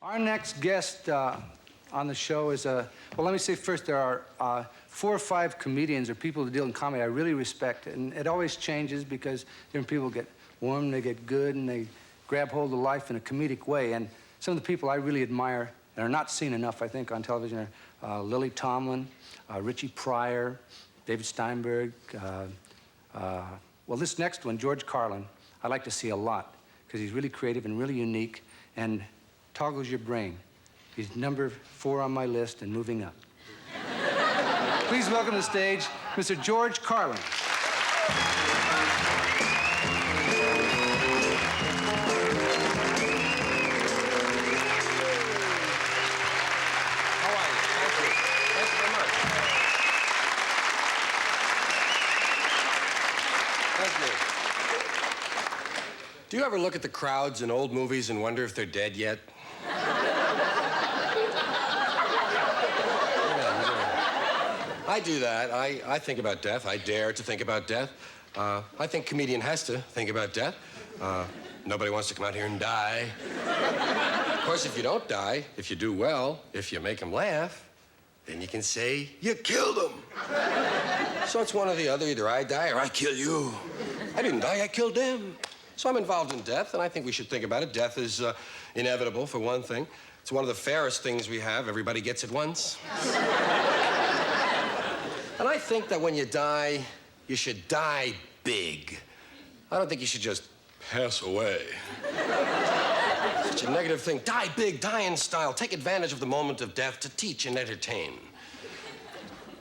Our next guest on the show is well, let me say first, there are 4 or 5 comedians or people who deal in comedy I really respect. And it always changes because different people get warm, they get good, and they grab hold of life in a comedic way. And some of the people I really admire and are not seen enough, I think, on television are Lily Tomlin, Richie Pryor, David Steinberg. Well, this next one, George Carlin, I like to see a lot because he's really creative and really unique and toggles your brain. He's number 4 on my list and moving up. Please welcome to the stage Mr. George Carlin. Do you ever look at the crowds in old movies and wonder if they're dead yet? I do that. I think about death. I dare to think about death. I think a comedian has to think about death. Nobody wants to come out here and die. Of course, if you don't die, if you do well, if you make them laugh, then you can say, you killed them. So it's one or the other. Either I die or I kill you. I didn't die, I killed them. So I'm involved in death, and I think we should think about it. Death is inevitable, for one thing. It's one of the fairest things we have. Everybody gets it once. And I think that when you die, you should die big. I don't think you should just pass away. Such a negative thing. Die big, die in style. Take advantage of the moment of death to teach and entertain.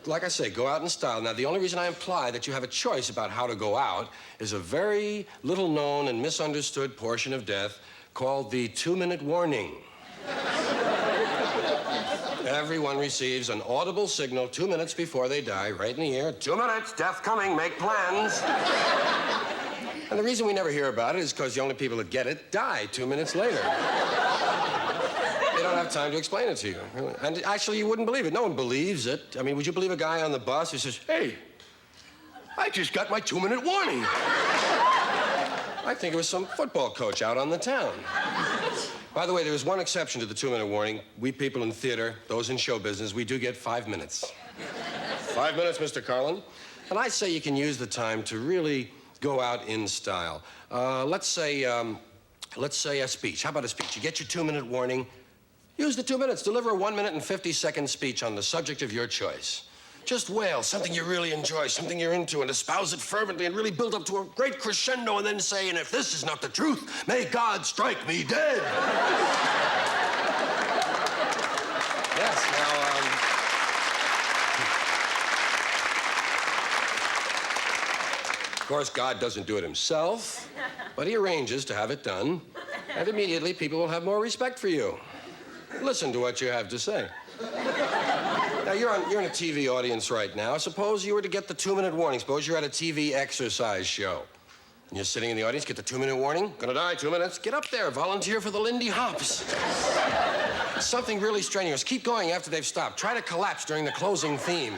Like I say, go out in style. Now, the only reason I imply that you have a choice about how to go out is a very little-known and misunderstood portion of death called the 2-minute warning. Everyone receives an audible signal 2 minutes before they die, right in the ear. 2 minutes, death coming, make plans. And the reason we never hear about it is because the only people that get it die 2 minutes later. They don't have time to explain it to you. Really. And actually, you wouldn't believe it. No one believes it. I mean, would you believe a guy on the bus who says, hey, I just got my 2-minute warning? I think it was some football coach out on the town. By the way, there is one exception to the 2-minute warning. We people in theater, those in show business, we do get 5 minutes. 5 minutes, Mr. Carlin. And I say you can use the time to really go out in style. Let's say a speech. How about a speech? You get your 2-minute warning. Use the 2 minutes. Deliver a 1-minute and 50-second speech on the subject of your choice. Just wail, something you really enjoy, something you're into, and espouse it fervently and really build up to a great crescendo and then say, and if this is not the truth, may God strike me dead. Yes, now, of course, God doesn't do it himself, but he arranges to have it done, and immediately people will have more respect for you. Listen to what you have to say. Now, you're in a TV audience right now. Suppose you were to get the 2-minute warning. Suppose you're at a TV exercise show. And you're sitting in the audience, get the 2-minute warning. Gonna die, 2 minutes. Get up there, volunteer for the Lindy Hops. Something really strenuous. Keep going after they've stopped. Try to collapse during the closing theme.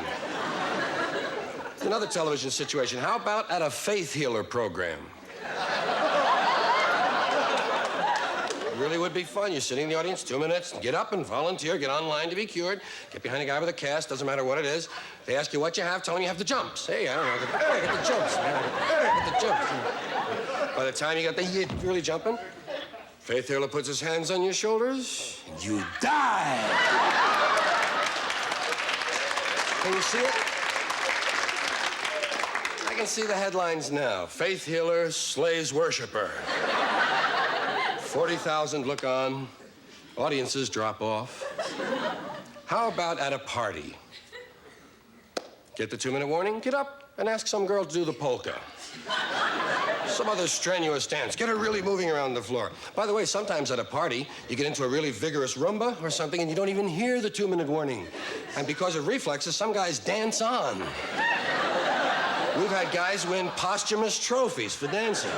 Another television situation. How about at a faith healer program? It really would be fun. You're sitting in the audience, 2 minutes, get up and volunteer, get online to be cured, get behind a guy with a cast, doesn't matter what it is. They ask you what you have, tell them you have the jumps. Hey, I don't know, hey, get the jumps. Hey, get the jumps. By the time you got the really jumping, faith healer puts his hands on your shoulders, and you die. Can you see it? I can see the headlines now. Faith healer slays worshiper. 40,000 look on. Audiences drop off. How about at a party? Get the 2-minute warning, get up and ask some girl to do the polka. Some other strenuous dance. Get her really moving around the floor. By the way, sometimes at a party, you get into a really vigorous rumba or something and you don't even hear the 2-minute warning. And because of reflexes, some guys dance on. We've had guys win posthumous trophies for dancing.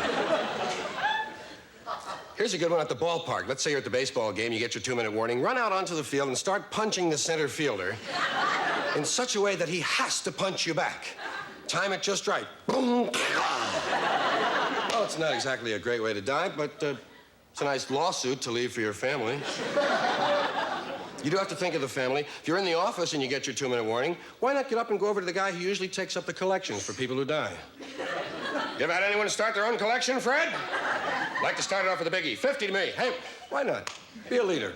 Here's a good one at the ballpark. Let's say you're at the baseball game, you get your 2-minute warning, run out onto the field and start punching the center fielder in such a way that he has to punch you back. Time it just right. Boom. Well, it's not exactly a great way to die, but it's a nice lawsuit to leave for your family. You do have to think of the family. If you're in the office and you get your 2-minute warning, why not get up and go over to the guy who usually takes up the collections for people who die? You ever had anyone start their own collection, Fred? Like to start it off with a biggie. 50 to me. Hey, why not? Be a leader.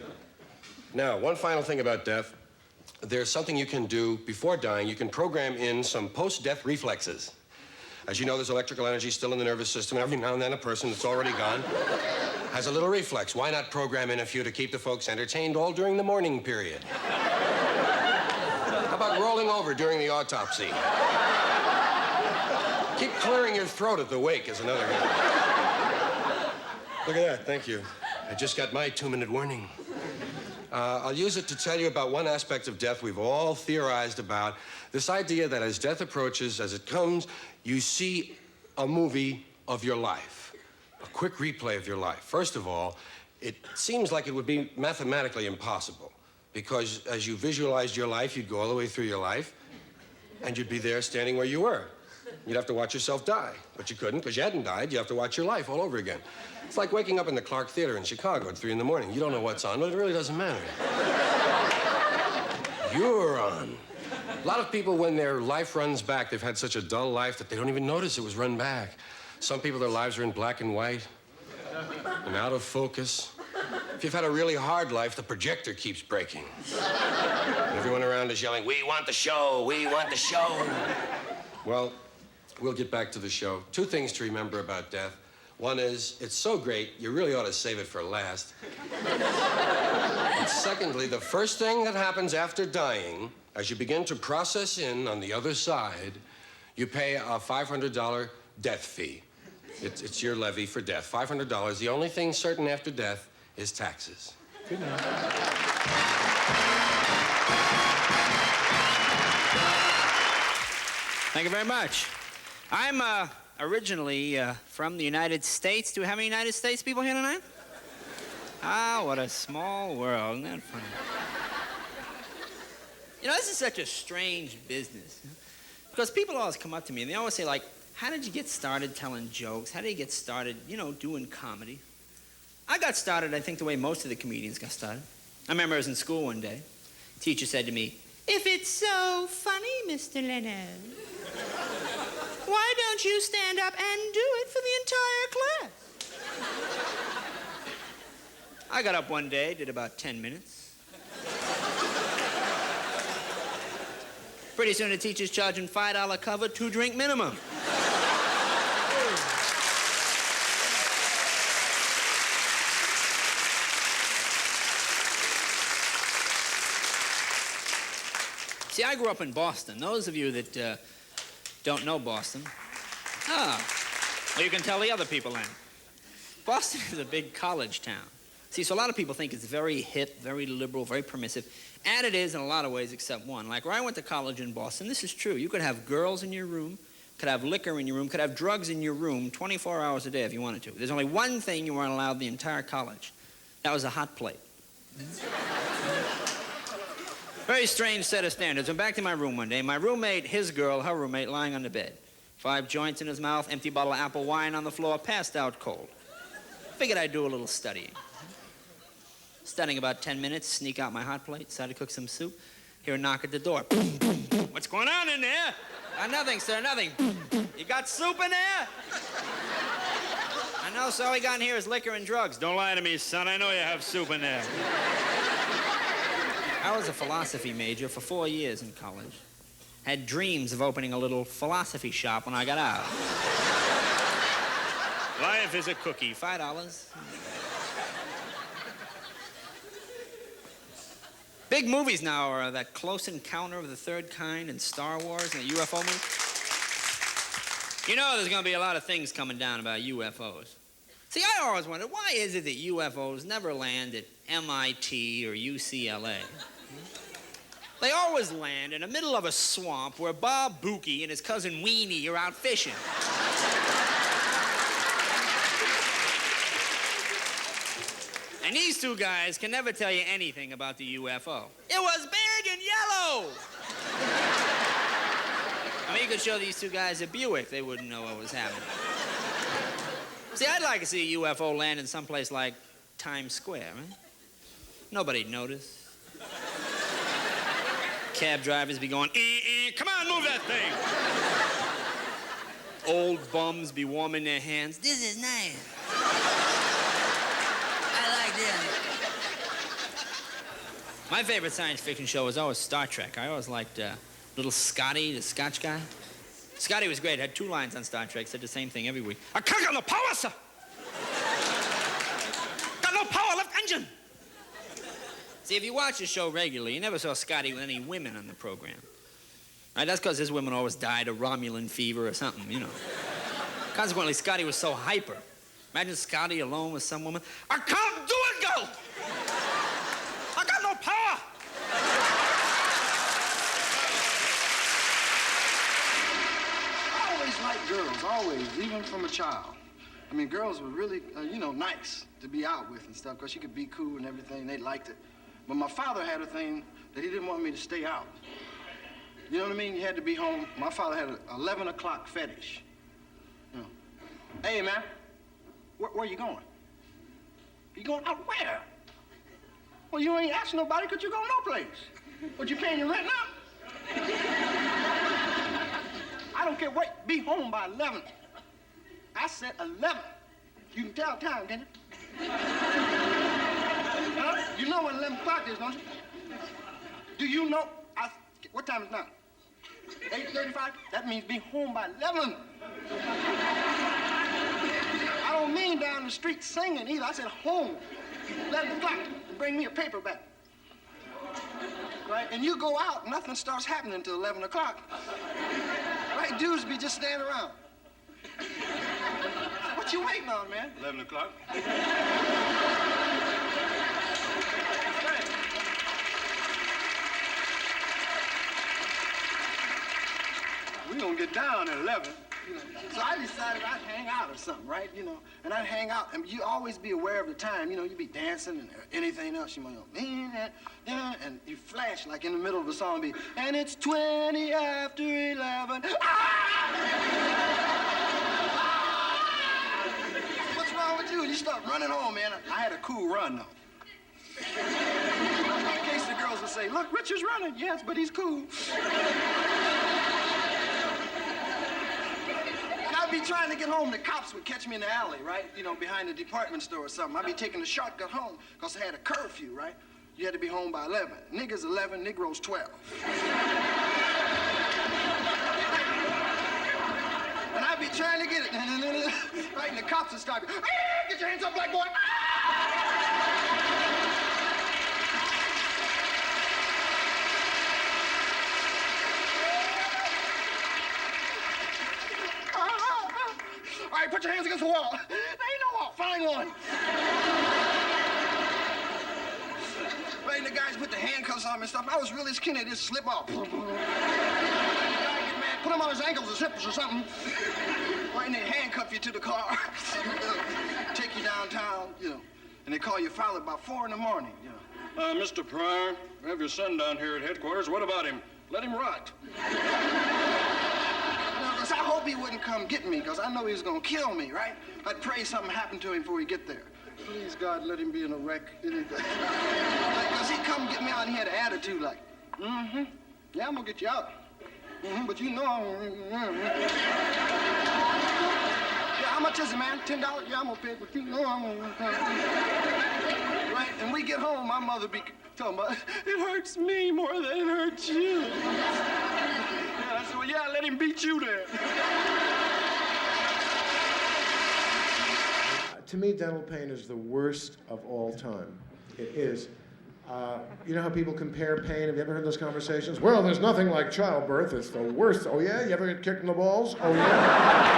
Now, one final thing about death. There's something you can do before dying. You can program in some post-death reflexes. As you know, there's electrical energy still in the nervous system. Every now and then, a person that's already gone has a little reflex. Why not program in a few to keep the folks entertained all during the mourning period? How about rolling over during the autopsy? Keep clearing your throat at the wake is another one. Look at that, thank you. I just got my 2-minute warning. I'll use it to tell you about one aspect of death we've all theorized about. This idea that as death approaches, as it comes, you see a movie of your life, a quick replay of your life. First of all, it seems like it would be mathematically impossible because as you visualized your life, you'd go all the way through your life and you'd be there standing where you were. You'd have to watch yourself die, but you couldn't because you hadn't died. You have to watch your life all over again. It's like waking up in the Clark Theater in Chicago at 3 in the morning. You don't know what's on, but it really doesn't matter. You're on. A lot of people, when their life runs back, they've had such a dull life that they don't even notice it was run back. Some people, their lives are in black and white and out of focus. If you've had a really hard life, the projector keeps breaking. And everyone around is yelling, "We want the show, we want the show." Well, we'll get back to the show. 2 things to remember about death. One is, it's so great, you really ought to save it for last. And secondly, the first thing that happens after dying, as you begin to process in on the other side, you pay a $500 death fee. It's your levy for death, $500. The only thing certain after death is taxes. Good night. Thank you very much. I'm originally from the United States. Do we have any United States people here tonight? Ah, what a small world. Isn't that funny? You know, this is such a strange business. Because people always come up to me and they always say, like, how did you get started telling jokes? How did you get started, you know, doing comedy? I got started, I think, the way most of the comedians got started. I remember I was in school one day. Teacher said to me, "If it's so funny, Mr. Leno, why don't you stand up and do it for the entire class?" I got up one day, did about 10 minutes. Pretty soon the teacher's charging $5 cover, 2-drink minimum. See, I grew up in Boston. Those of you that don't know Boston, well, you can tell the other people then. Boston is a big college town. See, so a lot of people think it's very hip, very liberal, very permissive, and it is in a lot of ways except one. Like where I went to college in Boston, this is true. You could have girls in your room, could have liquor in your room, could have drugs in your room 24 hours a day if you wanted to. There's only one thing you weren't allowed the entire college. That was a hot plate. Very strange set of standards. Went back to my room one day. My roommate, his girl, her roommate, lying on the bed. 5 joints in his mouth, empty bottle of apple wine on the floor, passed out cold. Figured I'd do a little studying. Studying about 10 minutes, sneak out my hot plate, decided to cook some soup. Hear a knock at the door. Boom, boom, boom. What's going on in there? Nothing, sir, nothing. Boom, boom. You got soup in there? I know, so all we got in here is liquor and drugs. Don't lie to me, son. I know you have soup in there. I was a philosophy major for 4 years in college. Had dreams of opening a little philosophy shop when I got out. Life is a cookie, $5. Big movies now are that Close Encounter of the Third Kind and Star Wars and the UFO movie. You know there's going to be a lot of things coming down about UFOs. See, I always wondered, why is it that UFOs never land at MIT or UCLA? They always land in the middle of a swamp where Bob Bookie and his cousin Weenie are out fishing. And these 2 guys can never tell you anything about the UFO. It was big and yellow! I mean, you could show these 2 guys a Buick, they wouldn't know what was happening. See, I'd like to see a UFO land in someplace like Times Square, right? Nobody'd notice. Cab drivers be going, come on, move that thing. Old bums be warming their hands. This is nice. I like this. My favorite science fiction show was always Star Trek. I always liked little Scotty, the Scotch guy. Scotty was great. Had 2 lines on Star Trek. Said the same thing every week. I can't got no power, sir. Got no power, left engine. See, if you watch the show regularly, you never saw Scotty with any women on the program. Right? That's because his women always died of Romulan fever or something, you know. Consequently, Scotty was so hyper. Imagine Scotty alone with some woman. I can't do it, girl! I got no power! I always liked girls, always, even from a child. I mean, girls were really, nice to be out with and stuff, because you could be cool and everything. They liked it. But my father had a thing that he didn't want me to stay out. You know what I mean? You had to be home. My father had an 11 o'clock fetish. You know. Hey, man, where you going? You going out where? Well, you ain't asking nobody because you go no place. But you paying your rent now? I don't care what, be home by 11. I said 11. You can tell time, can you? Huh? You know what 11 o'clock is, don't you? Do you know? What time is it now? 8:35? That means be home by 11. I don't mean down the street singing either. I said home. 11 o'clock. And bring me a paper back. Right? And you go out, nothing starts happening until 11 o'clock. Right? Dudes be just standing around. What you waiting on, man? 11 o'clock. We gonna get down at 11. You know. So I decided I'd hang out or something, right? You know, and I'd hang out, and you always be aware of the time. You know, you be dancing and anything else. You might go, and you flash like in the middle of a song, be, and it's 20 after 11. What's wrong with you? You start running home, man. I had a cool run, though. In case the girls would say, look, Richard's running. Yes, but he's cool. I'd be trying to get home. The cops would catch me in the alley, right? You know, behind the department store or something. I'd be taking a shortcut home because I had a curfew, right? You had to be home by 11. Niggas 11, Negroes 12. And I'd be trying to get it. Right, and the cops would start, get your hands up, black boy. All right, put your hands against the wall. There ain't no wall. Find one. Right, and the guys put the handcuffs on me and stuff. I was really skinny. Just slip off. The guy get mad. Put him on his ankles or zippers or something. Right, and they handcuff you to the car. Take you downtown, you know. And they call your father about 4 in the morning, you know. Mr. Pryor, we have your son down here at headquarters. What about him? Let him rot. I hope he wouldn't come get me, because I know he was going to kill me, right? I'd pray something happened to him before he get there. Please, God, let him be in a wreck. Because he'd come get me out, and he had an attitude like, yeah, I'm going to get you out. But you know I'm... Yeah, how much is it, man? $10? Yeah, I'm going to pay it, but you know I'm... Right, and we get home, my mother be talking about, it hurts me more than it hurts you. I said, well, yeah, let him beat you then. To me, dental pain is the worst of all time. It is. You know how people compare pain? Have you ever heard those conversations? Well, there's nothing like childbirth. It's the worst. Oh, yeah? You ever get kicked in the balls? Oh, yeah.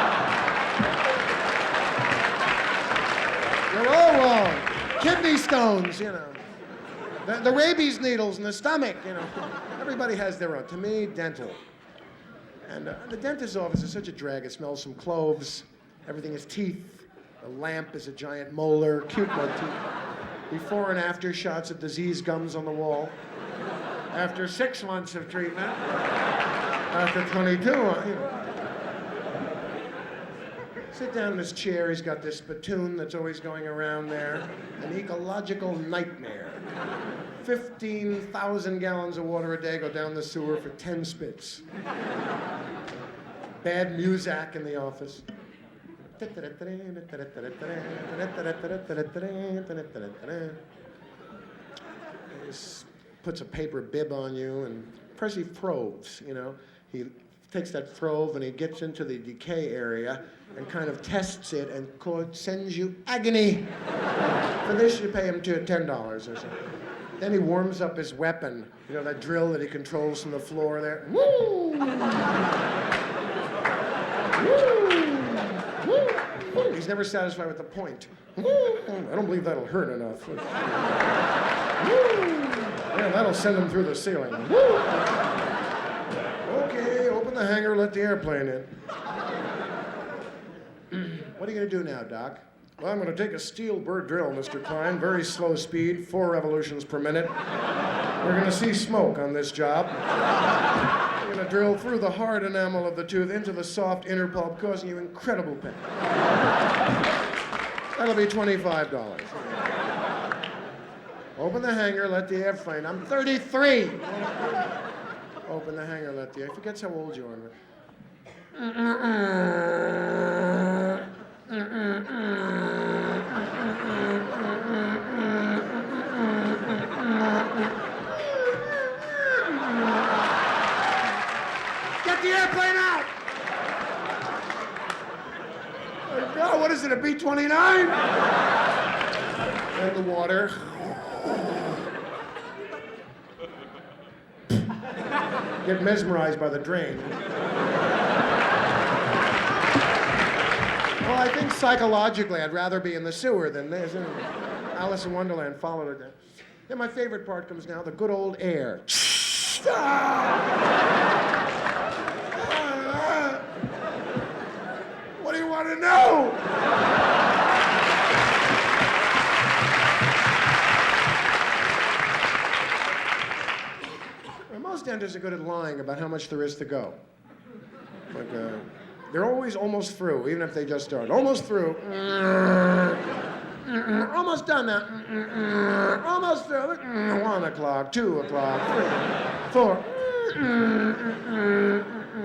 You're all wrong. Kidney stones, you know. The rabies needles in the stomach, you know. Everybody has their own. To me, dental. And the dentist's office is such a drag. It smells some cloves. Everything is teeth. The lamp is a giant molar, cute motif. Before and after shots of disease gums on the wall. After 6 months of treatment. After 22, you know. Sit down in his chair. He's got this spittoon that's always going around there. An ecological nightmare. 15,000 gallons of water a day go down the sewer for 10 spits. Bad muzak in the office. He puts a paper bib on you, and first he probes, you know. He takes that probe and he gets into the decay area and kind of tests it and sends you agony. For this, you pay him $10 or something. Then he warms up his weapon, you know, that drill that he controls from the floor there. Woo! Woo! He's never satisfied with the point. I don't believe that'll hurt enough. Yeah, that'll send him through the ceiling. Okay, open the hangar, let the airplane in. What are you going to do now, Doc? Well, I'm going to take a steel bird drill, Mr. Klein, very slow speed, 4 revolutions per minute. We're going to see smoke on this job. We're going to drill through the hard enamel of the tooth into the soft inner pulp, causing you incredible pain. That'll be $25. Open the hangar, let the airplane. I'm 33. Open the hangar, let the air. Forgets how old you are. Get the airplane out! Oh God, what is it, a B-29? And the water. Get mesmerized by the drain. Well, I think psychologically I'd rather be in the sewer than this. Alice in Wonderland followed her there. Then my favorite part comes now, the good old air. What do you want to know? Most dentists are good at lying about how much there is to go. Like, they're always almost through, even if they just started. Almost through. Almost done now. Almost through. 1 o'clock, 2 o'clock, 3, 4.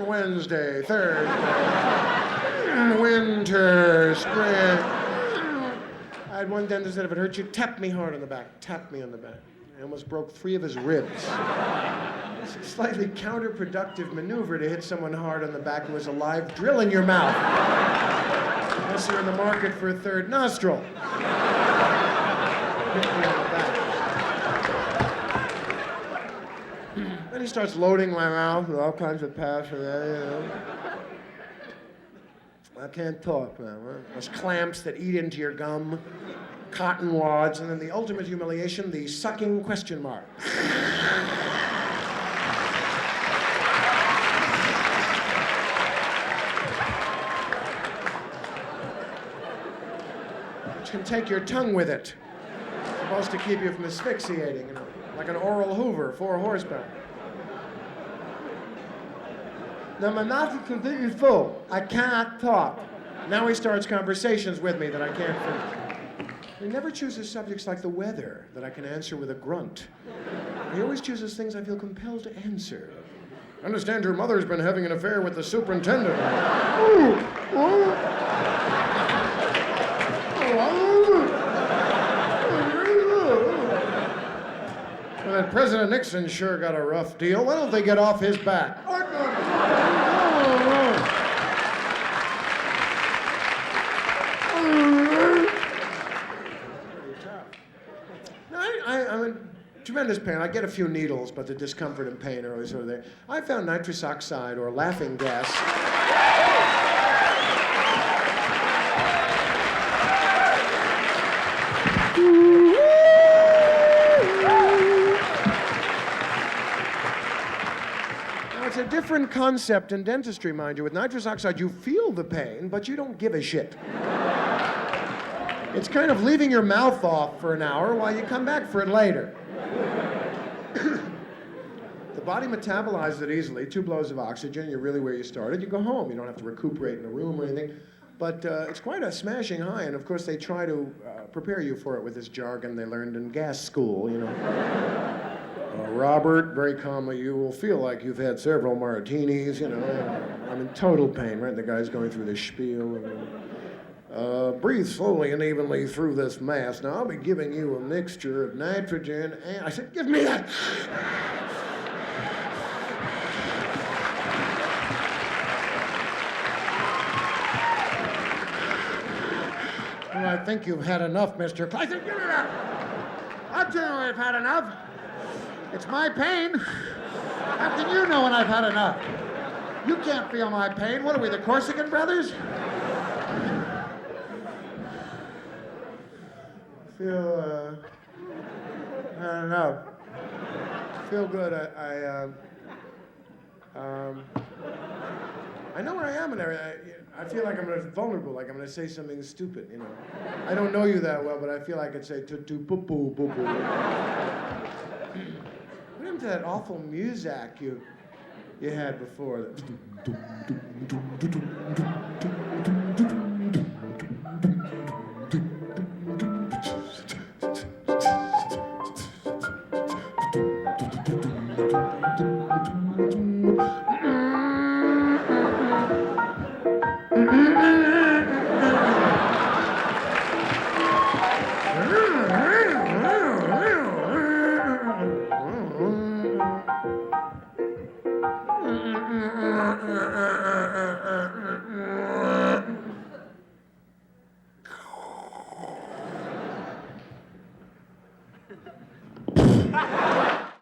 Wednesday, Thursday. Winter, spring. I had one dentist that if it hurt you, tap me hard on the back. Tap me on the back. I almost broke 3 of his ribs. It's a slightly counterproductive maneuver to hit someone hard on the back who has a live drill in your mouth. Unless you're in the market for a third nostril. Hit me on the back. Then he starts loading my mouth with all kinds of pads for that, you know. I can't talk, man. Those clamps that eat into your gum, cotton wads, and then the ultimate humiliation, the sucking question mark. Can take your tongue with it. It's supposed to keep you from asphyxiating, you know, like an oral Hoover, 4 horsepower. Now my mouth is completely full. I cannot talk. Now he starts conversations with me that I can't finish. He never chooses subjects like the weather that I can answer with a grunt. He always chooses things I feel compelled to answer. I understand your mother's been having an affair with the superintendent. Ooh, ooh. Well, that President Nixon sure got a rough deal. Why don't they get off his back? I'm in tremendous pain. I get a few needles, but the discomfort and pain are always sort of there. I found nitrous oxide, or laughing gas. Now, it's a different concept in dentistry, mind you. With nitrous oxide, you feel the pain, but you don't give a shit. It's kind of leaving your mouth off for an hour while you come back for it later. The body metabolizes it easily. 2 blows of oxygen, you're really where you started. You go home. You don't have to recuperate in a room or anything. But it's quite a smashing high, and of course they try to prepare you for it with this jargon they learned in gas school, you know. Robert, very calmly, you will feel like you've had several martinis, you know. I'm in total pain, right? The guy's going through this spiel. Breathe slowly and evenly through this mask. Now, I'll be giving you a mixture of nitrogen and... I said, give me that! Well, I think you've had enough, Mr. Klein. I said, give me that! I'll tell you when I've had enough. It's my pain. How can you know when I've had enough? You can't feel my pain. What are we, the Corsican brothers? Feel, I don't know. Feel good. I know where I am, and I feel like I'm vulnerable, like I'm gonna say something stupid, you know. I don't know you that well, but I feel like I could say poo-poo-poo-poo. What happened to that awful muzak you had before?